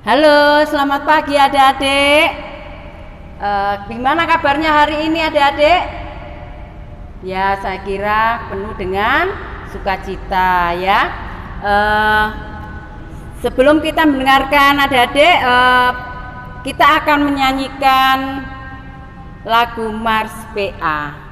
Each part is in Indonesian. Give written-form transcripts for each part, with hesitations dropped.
Halo, selamat pagi adik-adik. Gimana kabarnya hari ini adik-adik? Ya, saya kira penuh dengan sukacita ya. Sebelum kita mendengarkan adik-adik, kita akan menyanyikan lagu Mars PA.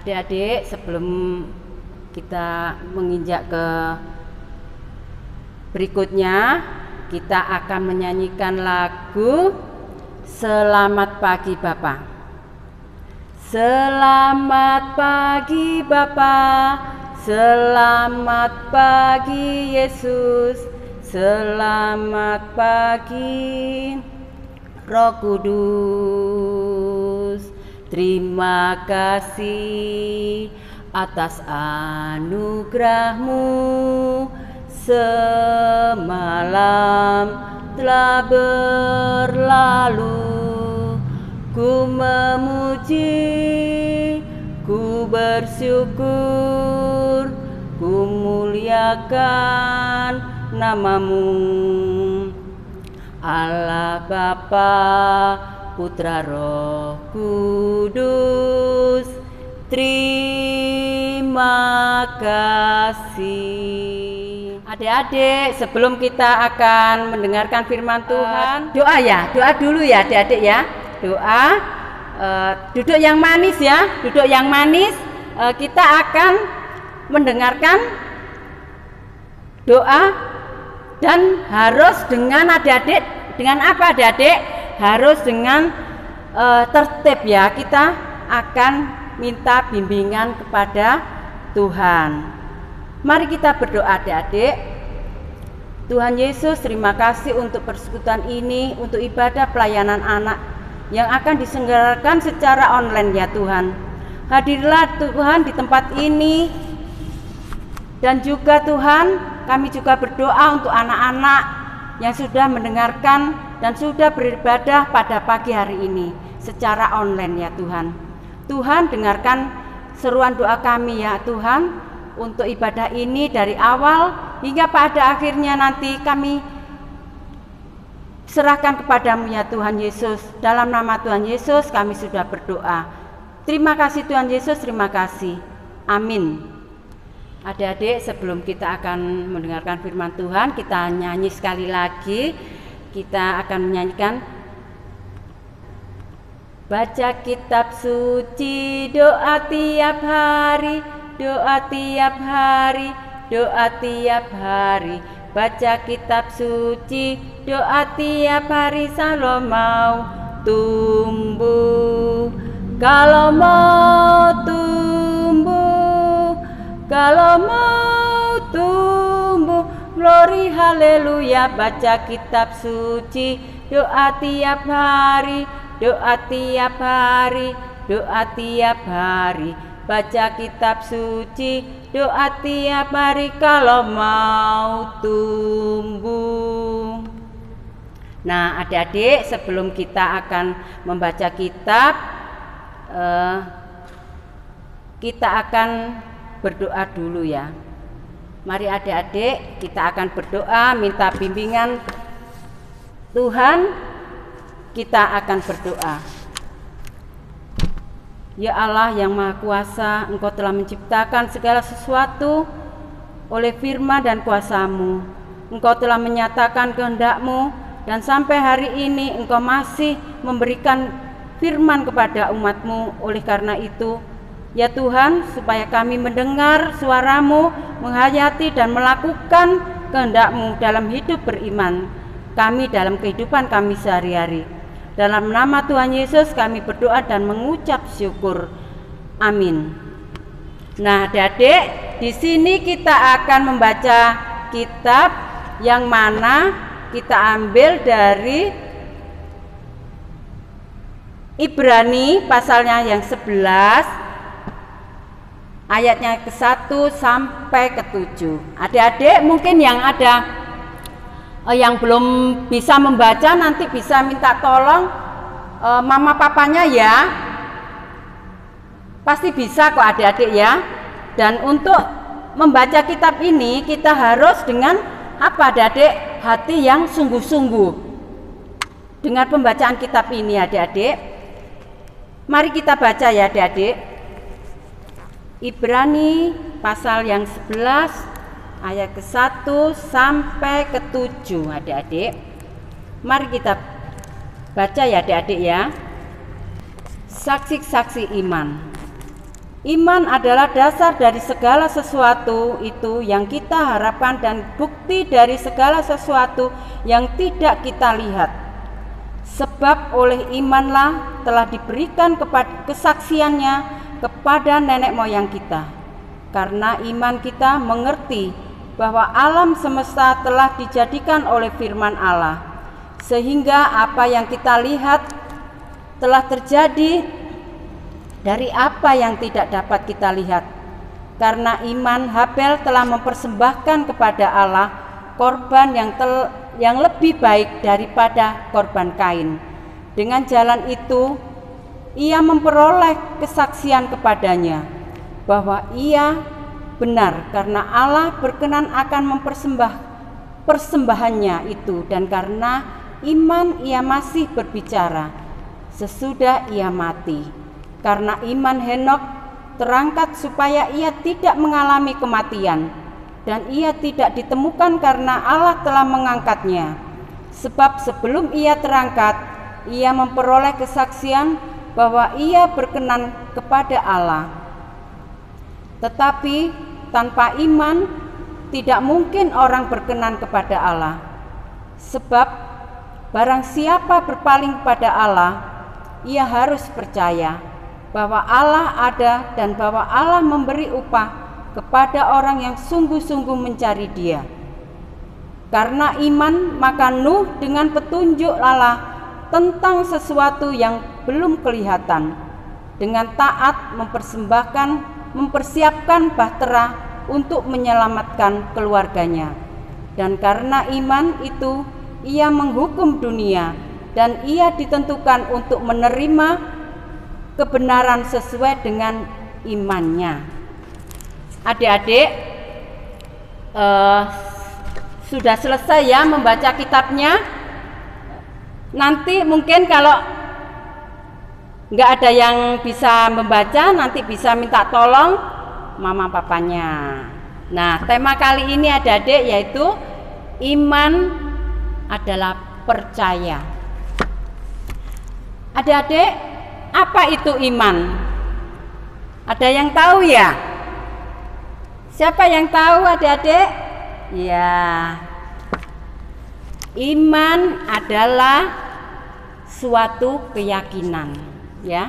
Adik-adik, sebelum kita menginjak ke berikutnya, kita akan menyanyikan lagu Selamat Pagi Bapa. Selamat pagi Bapa, selamat pagi Yesus, selamat pagi Roh Kudus. Terima kasih atas anugerah-Mu, semalam telah berlalu. Ku memuji, ku bersyukur, ku muliakan nama-Mu. Allah Bapa, Putra Roh Kudus, terima kasih. Adik-adik, sebelum kita akan mendengarkan firman Tuhan, doa ya, doa dulu ya adik-adik ya. Doa, duduk yang manis ya, duduk yang manis. Kita akan mendengarkan doa dan harus dengan adik-adik, dengan apa adik-adik? Harus dengan tertib ya. Kita akan minta bimbingan kepada Tuhan. Mari kita berdoa adik-adik. Tuhan Yesus, terima kasih untuk persekutuan ini, untuk ibadah pelayanan anak yang akan diselenggarakan secara online ya Tuhan. Hadirlah Tuhan di tempat ini. Dan juga Tuhan, kami juga berdoa untuk anak-anak yang sudah mendengarkan dan sudah beribadah pada pagi hari ini secara online ya Tuhan. Tuhan, dengarkan seruan doa kami ya Tuhan, untuk ibadah ini dari awal hingga pada akhirnya nanti kami serahkan kepadamu ya Tuhan Yesus. Dalam nama Tuhan Yesus kami sudah berdoa. Terima kasih Tuhan Yesus, terima kasih. Amin. Adik-adik, sebelum kita akan mendengarkan firman Tuhan, kita nyanyi sekali lagi. Kita akan menyanyikan baca kitab suci, doa tiap hari, doa tiap hari, doa tiap hari. baca kitab suci, doa tiap hari selalu mau tumbuh. Kalau mau tumbuh, kalau mau tumbuh, glory haleluya, baca kitab suci, doa tiap hari, doa tiap hari, doa tiap hari, baca kitab suci, doa tiap hari kalau mau tumbuh. Nah, adik-adik, sebelum kita akan membaca kitab, kita akan berdoa dulu ya. Mari adik-adik, kita akan berdoa, minta bimbingan Tuhan. Kita akan berdoa. Ya Allah yang Maha Kuasa, Engkau telah menciptakan segala sesuatu oleh firman dan kuasa-Mu. Engkau telah menyatakan kehendak-Mu, dan sampai hari ini Engkau masih memberikan firman kepada umat-Mu. Oleh karena itu, ya Tuhan, supaya kami mendengar suara-Mu, menghayati dan melakukan kehendak-Mu dalam hidup beriman kami, dalam kehidupan kami sehari-hari. Dalam nama Tuhan Yesus kami berdoa dan mengucap syukur. Amin. Nah, adik-adik, di sini kita akan membaca kitab yang mana kita ambil dari Ibrani pasalnya yang 11 ayatnya ke-1 sampai ke-7. Adik-adik mungkin yang ada yang belum bisa membaca, nanti bisa minta tolong mama papanya ya. Pasti bisa kok adik-adik ya. Dan untuk membaca kitab ini kita harus dengan apa adik-adik? Hati yang sungguh-sungguh. Dengan pembacaan kitab ini adik-adik, mari kita baca ya adik-adik. Ibrani pasal yang 11 ayat ke-1 sampai ke-7 adik-adik. Mari kita baca ya adik-adik ya. Saksi-saksi iman. Iman adalah dasar dari segala sesuatu itu yang kita harapkan dan bukti dari segala sesuatu yang tidak kita lihat. Sebab oleh imanlah telah diberikan kesaksiannya kepada nenek moyang kita. Karena iman kita mengerti bahwa alam semesta telah dijadikan oleh firman Allah, sehingga apa yang kita lihat telah terjadi dari apa yang tidak dapat kita lihat. Karena iman, Habel telah mempersembahkan kepada Allah korban yang lebih baik daripada korban Kain. Dengan jalan itu ia memperoleh kesaksian kepadanya bahwa ia benar, karena Allah berkenan akan persembahannya itu, dan karena iman ia masih berbicara sesudah ia mati. Karena iman Henokh terangkat supaya ia tidak mengalami kematian, dan ia tidak ditemukan karena Allah telah mengangkatnya. Sebab sebelum ia terangkat, ia memperoleh kesaksian bahwa ia berkenan kepada Allah. Tetapi tanpa iman tidak mungkin orang berkenan kepada Allah. Sebab barang siapa berpaling kepada Allah, ia harus percaya bahwa Allah ada dan bahwa Allah memberi upah kepada orang yang sungguh-sungguh mencari Dia. Karena iman, maka Nuh dengan petunjuk Allah tentang sesuatu yang belum kelihatan, dengan taat mempersiapkan bahtera untuk menyelamatkan keluarganya. Dan karena iman itu ia menghukum dunia, dan ia ditentukan untuk menerima kebenaran sesuai dengan imannya. Adik-adik, sudah selesai ya membaca kitabnya. Nanti mungkin kalau nggak ada yang bisa membaca, nanti bisa minta tolong mama papanya. Nah, tema kali ini adik-adik yaitu iman adalah percaya. Adik-adik, apa itu iman? Ada yang tahu ya? Siapa yang tahu adik-adik? Ya, Iman adalah suatu keyakinan, ya.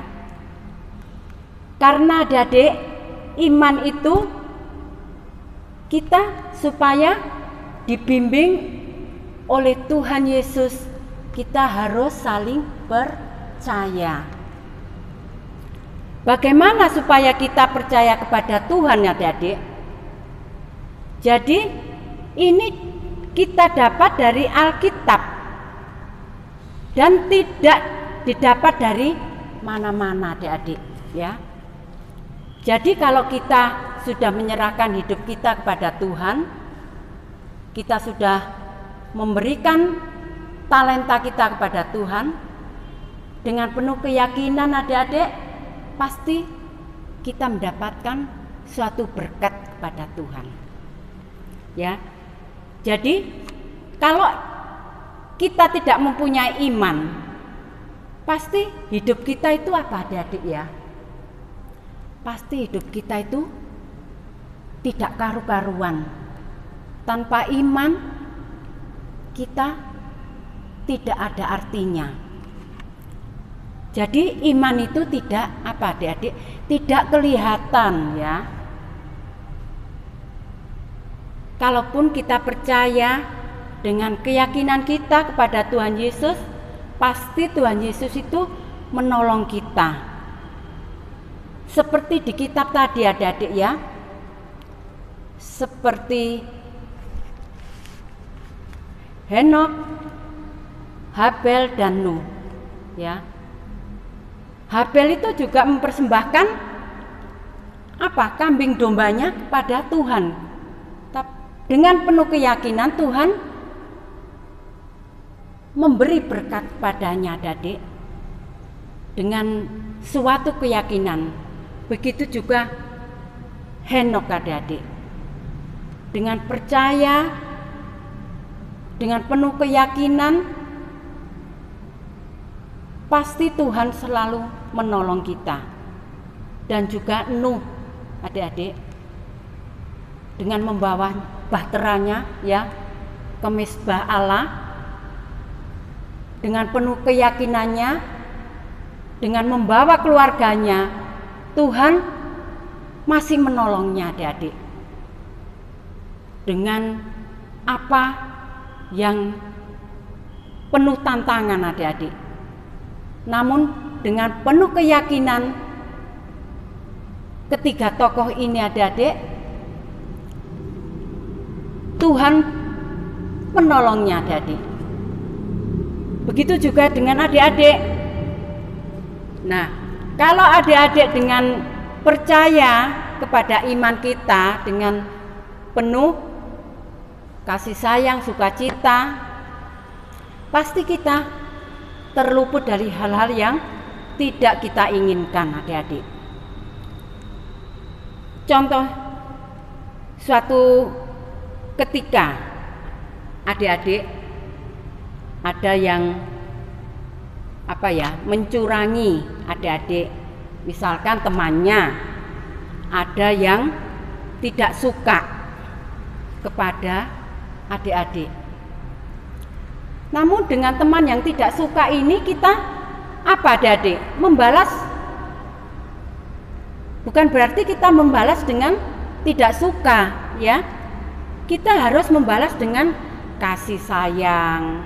Karena adik-adik, iman itu kita supaya dibimbing oleh Tuhan Yesus, kita harus saling percaya. Bagaimana supaya kita percaya kepada Tuhan, adik-adik? Jadi ini kita dapat dari Alkitab dan tidak didapat dari mana-mana, adik-adik, ya. Jadi kalau kita sudah menyerahkan hidup kita kepada Tuhan, kita sudah memberikan talenta kita kepada Tuhan dengan penuh keyakinan, adik-adik, pasti kita mendapatkan suatu berkat kepada Tuhan, ya. Jadi kalau kita tidak mempunyai iman, pasti hidup kita itu apa, adik-adik, ya? Pasti hidup kita itu tidak karu-karuan. Tanpa iman kita tidak ada artinya. Jadi iman itu tidak apa, adik-adik, tidak kelihatan, ya. Kalaupun kita percaya dengan keyakinan kita kepada Tuhan Yesus, pasti Tuhan Yesus itu menolong kita. Seperti di kitab tadi, adik-adik, ya. Seperti Henok, Habel dan Nuh, ya. Habel itu juga mempersembahkan apa? Kambing dombanya kepada Tuhan. Dengan penuh keyakinan Tuhan memberi berkat padanya, adik-adik. Dengan suatu keyakinan. Begitu juga Henok, adik-adik. Dengan percaya, dengan penuh keyakinan, pasti Tuhan selalu menolong kita. Dan juga Nuh, adik-adik, dengan membawa bahteranya, ya, ke mezbah Allah, dengan penuh keyakinannya, dengan membawa keluarganya, Tuhan masih menolongnya, adik-adik. Dengan apa yang penuh tantangan, adik-adik. Namun dengan penuh keyakinan ketiga tokoh ini, adik-adik, Tuhan menolongnya, adik-adik. Begitu juga dengan adik-adik. Nah, kalau adik-adik dengan percaya kepada iman kita, dengan penuh kasih sayang, sukacita, pasti kita terluput dari hal-hal yang tidak kita inginkan, adik-adik. Contoh suatu ketika, adik-adik, ada yang mencurangi adik-adik, misalkan temannya ada yang tidak suka kepada adik-adik. Namun dengan teman yang tidak suka ini kita apa, adik-adik? Membalas. Bukan berarti kita membalas dengan tidak suka, ya. Kita harus membalas dengan kasih sayang.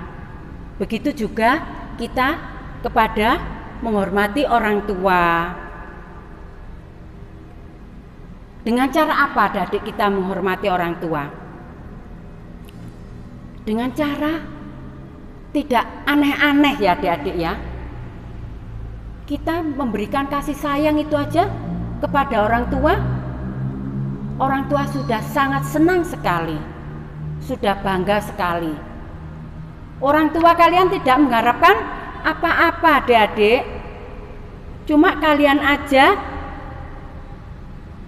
Begitu juga kita kepada menghormati orang tua. Dengan cara apa, adik, kita menghormati orang tua? Dengan cara tidak aneh-aneh, ya, adik-adik, ya. Kita memberikan kasih sayang itu aja kepada orang tua. Orang tua sudah sangat senang sekali, sudah bangga sekali. Orang tua kalian tidak mengharapkan apa-apa, adik-adik. Cuma kalian aja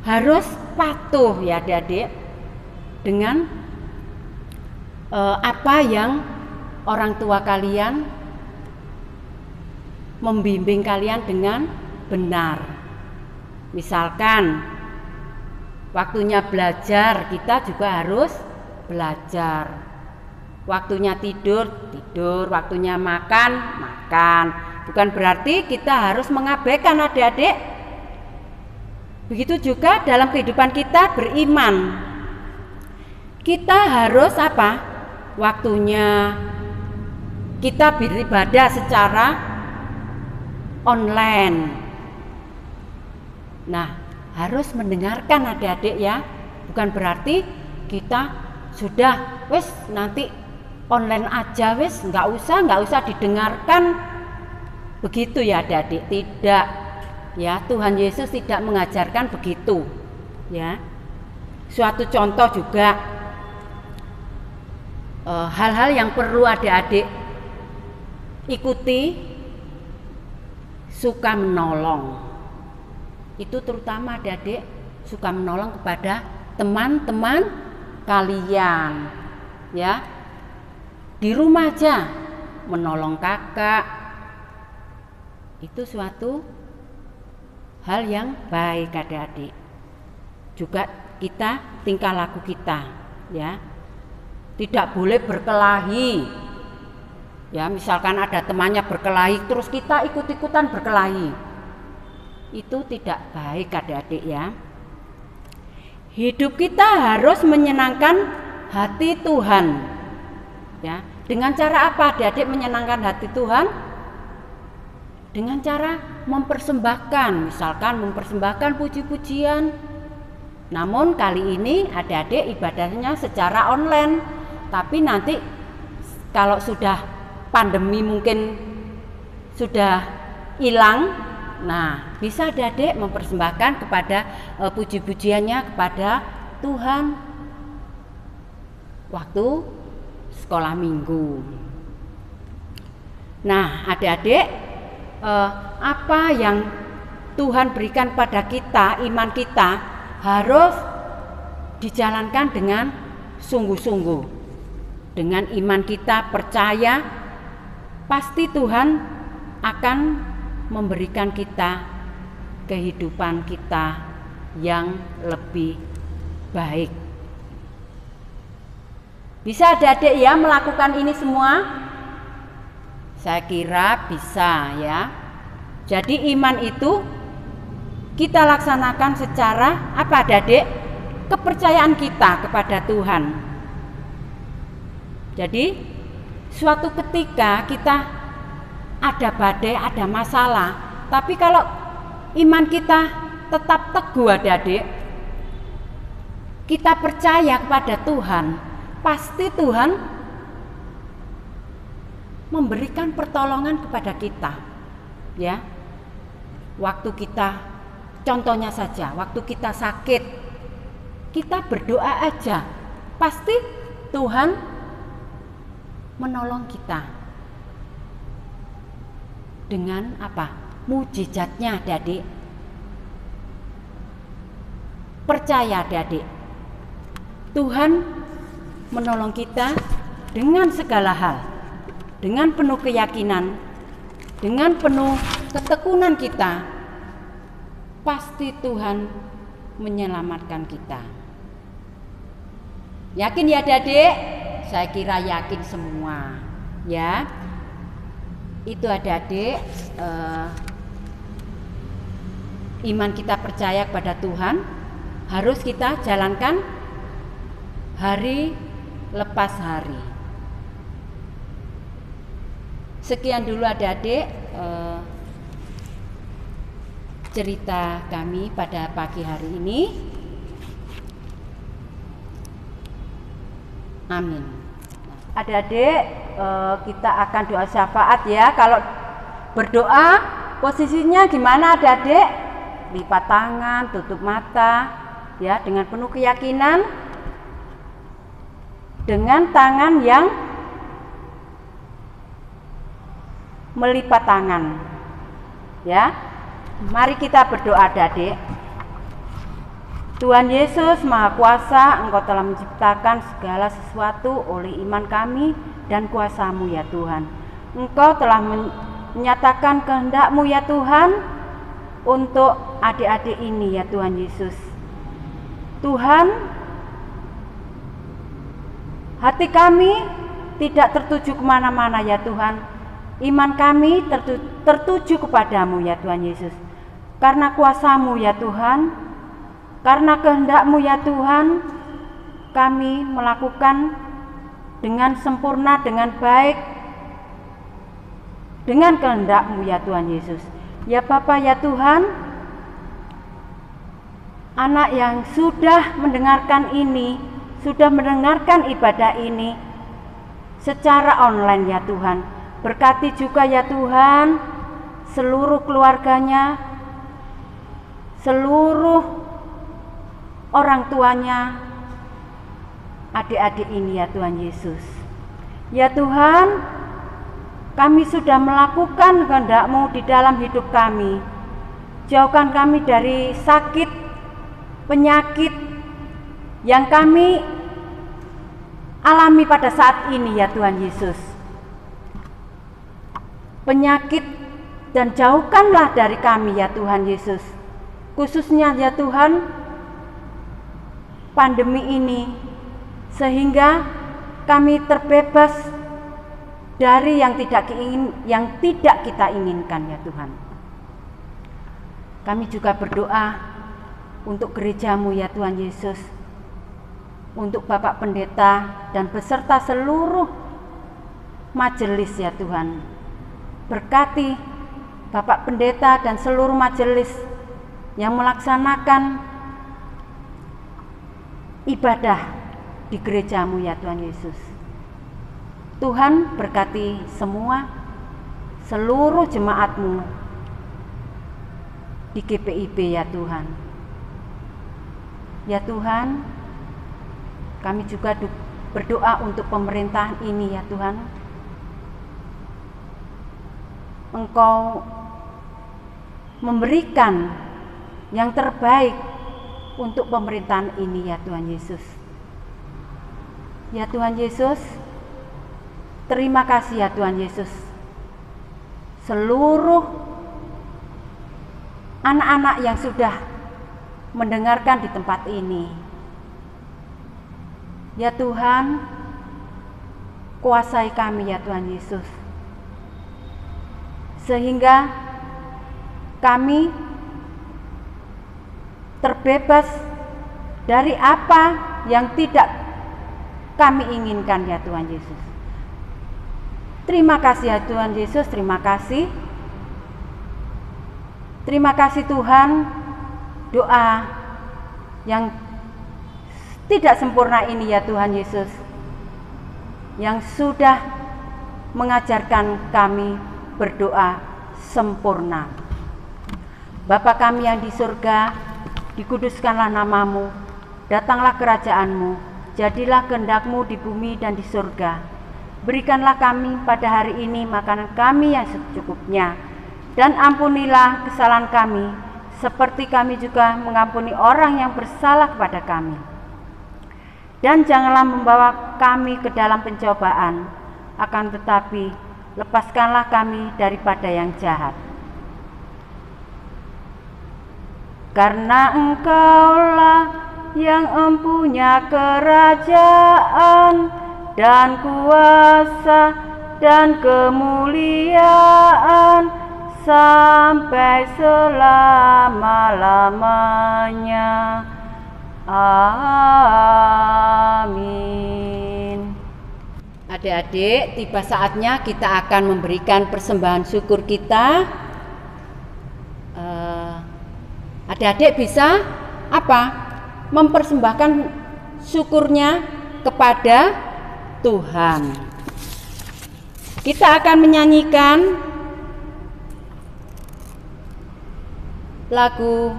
harus patuh, ya, adik-adik, dengan apa yang orang tua kalian membimbing kalian dengan benar. Misalkan waktunya belajar, kita juga harus belajar. Waktunya tidur, tidur. Waktunya makan, makan. Bukan berarti kita harus mengabaikan adik-adik. Begitu juga dalam kehidupan kita beriman. Kita harus apa? Waktunya kita beribadah secara online. Nah, harus mendengarkan adik-adik ya. Bukan berarti kita sudah wis nanti online aja wis, nggak usah didengarkan. Begitu ya adik-adik, tidak. Ya, Tuhan Yesus tidak mengajarkan begitu. Ya. Suatu contoh juga hal-hal yang perlu adik-adik ikuti, suka menolong. Itu terutama adik-adik suka menolong kepada teman-teman kalian. Ya. Di rumah aja menolong kakak. Itu suatu hal yang baik adik-adik. Juga kita tingkah laku kita, ya. Tidak boleh berkelahi. Ya, misalkan ada temannya berkelahi terus kita ikut-ikutan berkelahi. Itu tidak baik adik-adik ya. Hidup kita harus menyenangkan hati Tuhan. Ya, dengan cara apa adik-adik menyenangkan hati Tuhan? Dengan cara mempersembahkan, misalkan mempersembahkan puji-pujian. Namun kali ini adik-adik ibadahnya secara online. Tapi nanti kalau sudah pandemi mungkin sudah hilang, nah bisa adik-adik mempersembahkan kepada puji-pujiannya kepada Tuhan waktu sekolah minggu. Nah adik-adik, apa yang Tuhan berikan pada kita, iman kita harus dijalankan dengan sungguh-sungguh. Dengan iman kita percaya pasti Tuhan akan memberikan kita kehidupan kita yang lebih baik. Bisa adik-adik ya melakukan ini semua? Saya kira bisa ya. Jadi iman itu kita laksanakan secara apa adik-adik? Kepercayaan kita kepada Tuhan. Jadi suatu ketika kita ada badai, ada masalah, tapi kalau iman kita tetap teguh adik-adik, kita percaya kepada Tuhan, pasti Tuhan memberikan pertolongan kepada kita. Ya. Waktu kita, contohnya saja, waktu kita sakit, kita berdoa aja, pasti Tuhan menolong kita. Dengan apa? Mujizatnya adik-adik. Percaya adik-adik, Tuhan menolong kita dengan segala hal. Dengan penuh keyakinan, dengan penuh ketekunan kita, pasti Tuhan menyelamatkan kita. Yakin ya adik-adik? Saya kira yakin semua. Ya, itu adik-adik, iman kita percaya kepada Tuhan harus kita jalankan hari lepas hari. Sekian dulu adik-adik cerita kami pada pagi hari ini. Amin. Adik-adik, kita akan doa syafaat ya. Kalau berdoa posisinya gimana adik-adik? Lipat tangan, tutup mata ya, dengan penuh keyakinan, dengan tangan yang melipat tangan. Ya. Mari kita berdoa adik-adik. Tuhan Yesus Maha Kuasa, Engkau telah menciptakan segala sesuatu oleh iman kami dan kuasa-Mu ya Tuhan. Engkau telah menyatakan kehendak-Mu ya Tuhan untuk adik-adik ini ya Tuhan Yesus. Tuhan, hati kami tidak tertuju kemana-mana ya Tuhan. Iman kami tertuju kepadamu ya Tuhan Yesus. Karena kuasa-Mu ya Tuhan, karena kehendak-Mu ya Tuhan, kami melakukan dengan sempurna, dengan baik, dengan kehendak-Mu ya Tuhan Yesus. Ya Bapa ya Tuhan, anak yang sudah mendengarkan ini, sudah mendengarkan ibadah ini secara online ya Tuhan, berkati juga ya Tuhan seluruh keluarganya, seluruh orang tuanya, adik-adik ini ya Tuhan Yesus. Ya Tuhan, kami sudah melakukan kehendak-Mu di dalam hidup kami. Jauhkan kami dari sakit, penyakit yang kami alami pada saat ini ya Tuhan Yesus. Penyakit, dan jauhkanlah dari kami ya Tuhan Yesus. Khususnya ya Tuhan, pandemi ini, sehingga kami terbebas dari yang tidak kita inginkan ya Tuhan. Kami juga berdoa untuk gereja-Mu ya Tuhan Yesus, untuk Bapak Pendeta dan beserta seluruh majelis ya Tuhan. Berkati Bapak Pendeta dan seluruh majelis yang melaksanakan ibadah di gereja-Mu ya Tuhan Yesus. Tuhan berkati semua seluruh jemaat-Mu di GPIB ya Tuhan. Ya Tuhan, kami juga berdoa untuk pemerintahan ini ya Tuhan. Engkau memberikan yang terbaik untuk pemerintahan ini ya Tuhan Yesus. Ya Tuhan Yesus, terima kasih ya Tuhan Yesus. Seluruh anak-anak yang sudah mendengarkan di tempat ini, ya Tuhan, kuasai kami ya Tuhan Yesus, sehingga kami terbebas dari apa yang tidak kami inginkan ya Tuhan Yesus. Terima kasih ya Tuhan Yesus, terima kasih. Terima kasih Tuhan, doa yang tidak sempurna ini ya Tuhan Yesus, yang sudah mengajarkan kami berdoa sempurna. Bapa kami yang di surga, dikuduskanlah nama-Mu, datanglah kerajaan-Mu, jadilah kehendak-Mu di bumi dan di surga. Berikanlah kami pada hari ini makanan kami yang secukupnya, dan ampunilah kesalahan kami, seperti kami juga mengampuni orang yang bersalah kepada kami. Dan janganlah membawa kami ke dalam pencobaan, akan tetapi lepaskanlah kami daripada yang jahat. Karena Engkaulah yang empunya kerajaan dan kuasa dan kemuliaan sampai selama-lamanya. Amin. Adik-adik, tiba saatnya kita akan memberikan persembahan syukur kita. Adik-adik bisa mempersembahkan syukurnya kepada Tuhan. Kita akan menyanyikan lagu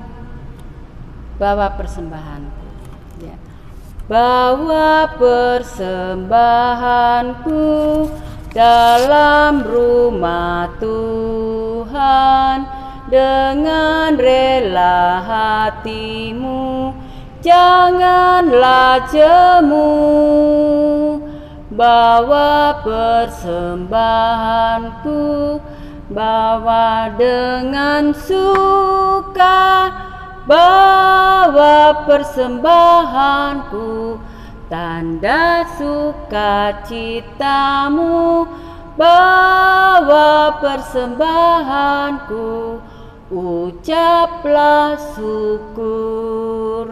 Bawa Persembahanku. Ya. Bawa persembahanku dalam rumah Tuhan, dengan rela hatimu, janganlah jemu. Bawa persembahanku, bawa dengan suka. Bawa persembahanku tanda sukacitamu, bawa persembahanku, ucaplah syukur.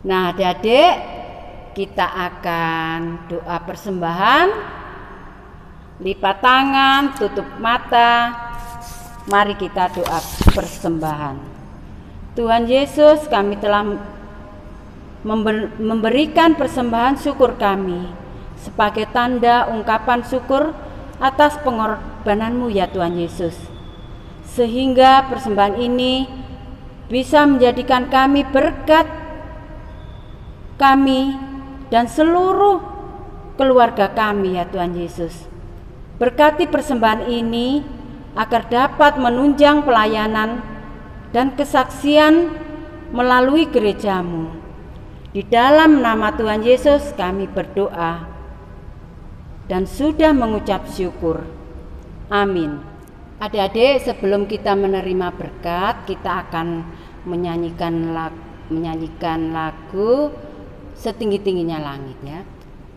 Nah, adik-adik, kita akan doa persembahan, lipat tangan, tutup mata. Mari kita doa persembahan. Tuhan Yesus, kami telah memberikan persembahan syukur kami sebagai tanda ungkapan syukur atas pengorbananmu ya Tuhan Yesus, sehingga persembahan ini bisa menjadikan kami berkat kami dan seluruh keluarga kami ya Tuhan Yesus. Berkati persembahan ini agar dapat menunjang pelayanan dan kesaksian melalui gerejamu. Di dalam nama Tuhan Yesus kami berdoa dan sudah mengucap syukur. Amin. Adik-adik, sebelum kita menerima berkat, kita akan menyanyikan lagu Setinggi-tingginya Langit ya.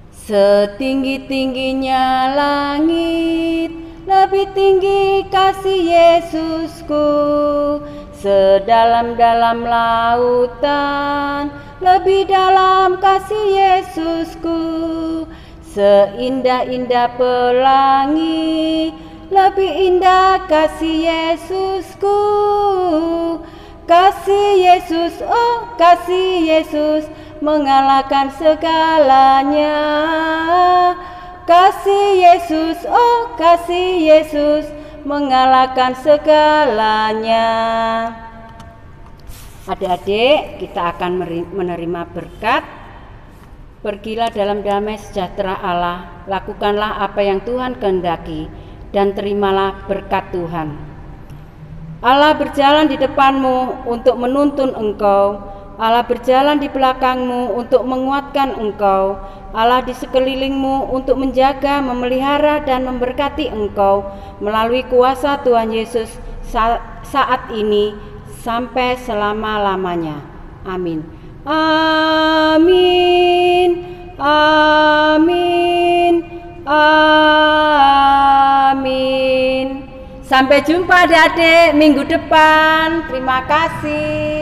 Setinggi-tingginya langit, lebih tinggi kasih Yesusku. Sedalam-dalam lautan, lebih dalam kasih Yesusku. Seindah-indah pelangi, lebih indah kasih Yesusku. Kasih Yesus, oh kasih Yesus, mengalahkan segalanya. Kasih Yesus, oh kasih Yesus, mengalahkan segalanya. Adik-adik, kita akan menerima berkat. Pergilah dalam damai sejahtera Allah, lakukanlah apa yang Tuhan kehendaki, dan terimalah berkat Tuhan. Allah berjalan di depanmu untuk menuntun engkau. Allah berjalan di belakangmu untuk menguatkan engkau. Allah di sekelilingmu untuk menjaga, memelihara, dan memberkati engkau melalui kuasa Tuhan Yesus saat ini sampai selama-lamanya. Amin. Amin. Amin. Amin. Sampai jumpa adik-adik minggu depan. Terima kasih.